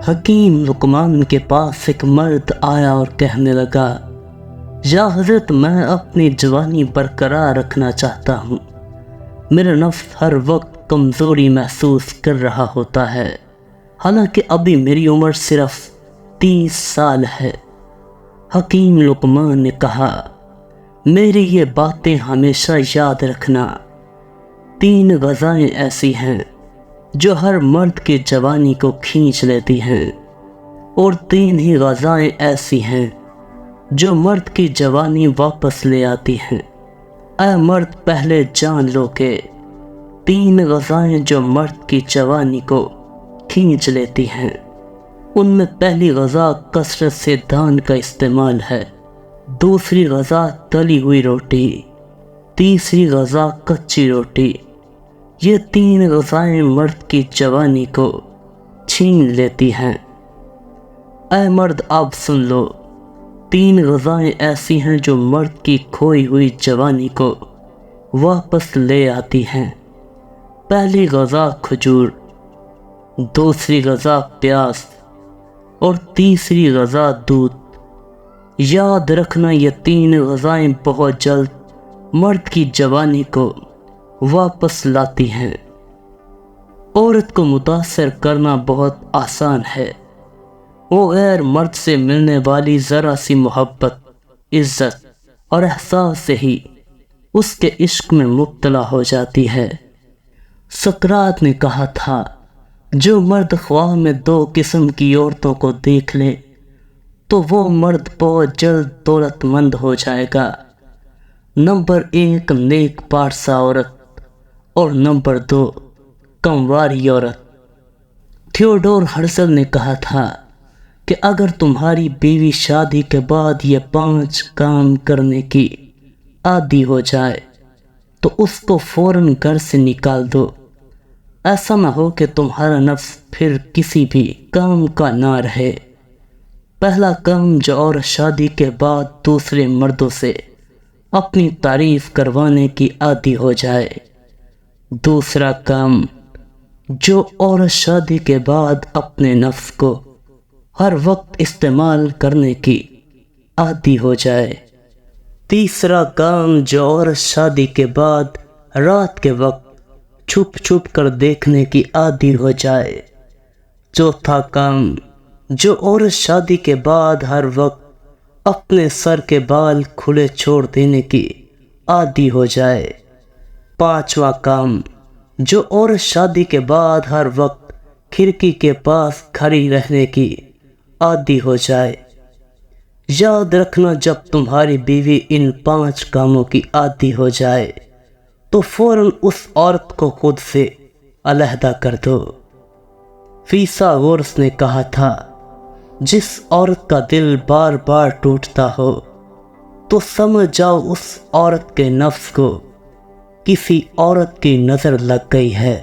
حکیم لقمان کے پاس ایک مرد آیا اور کہنے لگا، یا حضرت، میں اپنی جوانی برقرار رکھنا چاہتا ہوں۔ میرا نفس ہر وقت کمزوری محسوس کر رہا ہوتا ہے، حالانکہ ابھی میری عمر صرف 30 سال ہے۔ حکیم لقمان نے کہا، میری یہ باتیں ہمیشہ یاد رکھنا۔ 3 غذائیں ایسی ہیں جو ہر مرد کی جوانی کو کھینچ لیتی ہیں، اور 3 ہی غذائیں ایسی ہیں جو مرد کی جوانی واپس لے آتی ہیں۔ اے مرد، پہلے جان لو کہ 3 غذائیں جو مرد کی جوانی کو کھینچ لیتی ہیں، ان میں پہلی غذا کثرت سے دان کا استعمال ہے، دوسری غذا تلی ہوئی روٹی، تیسری غذا کچی روٹی۔ یہ 3 غذائیں مرد کی جوانی کو چھین لیتی ہیں۔ اے مرد، اب سن لو، 3 غذائیں ایسی ہیں جو مرد کی کھوئی ہوئی جوانی کو واپس لے آتی ہیں۔ پہلی غذا کھجور، دوسری غذا پیاز، اور تیسری غذا دودھ۔ یاد رکھنا، یہ 3 غذائیں بہت جلد مرد کی جوانی کو واپس لاتی ہیں۔ عورت کو متاثر کرنا بہت آسان ہے۔ وہ غیر مرد سے ملنے والی ذرا سی محبت، عزت اور احساس سے ہی اس کے عشق میں مبتلا ہو جاتی ہے۔ سقراط نے کہا تھا، جو مرد خواہ میں 2 قسم کی عورتوں کو دیکھ لے تو وہ مرد بہت جلد دولت مند ہو جائے گا۔ نمبر 1 نیک پارسا عورت، اور نمبر 2 کمواری عورت۔ تھیوڈور ہرزل نے کہا تھا کہ اگر تمہاری بیوی شادی کے بعد یہ 5 کام کرنے کی عادی ہو جائے تو اس کو فوراً گھر سے نکال دو۔ ایسا نہ ہو کہ تمہارا نفس پھر کسی بھی کام کا نہ رہے۔ پہلا کام، جو عورت شادی کے بعد دوسرے مردوں سے اپنی تعریف کروانے کی عادی ہو جائے۔ دوسرا کام، جو عورت شادی کے بعد اپنے نفس کو ہر وقت استعمال کرنے کی عادی ہو جائے۔ تیسرا کام، جو عورت شادی کے بعد رات کے وقت چھپ چھپ کر دیکھنے کی عادی ہو جائے۔ چوتھا کام، جو عورت شادی کے بعد ہر وقت اپنے سر کے بال کھلے چھوڑ دینے کی عادی ہو جائے۔ پانچواں کام، جو عورت شادی کے بعد ہر وقت کھڑکی کے پاس کھڑی رہنے کی عادی ہو جائے۔ یاد رکھنا، جب تمہاری بیوی ان 5 کاموں کی عادی ہو جائے تو فوراً اس عورت کو خود سے علیحدہ کر دو۔ فیثاغورس نے کہا تھا، جس عورت کا دل بار بار ٹوٹتا ہو تو سمجھ جاؤ اس عورت کے نفس کو کسی عورت کی نظر لگ گئی ہے۔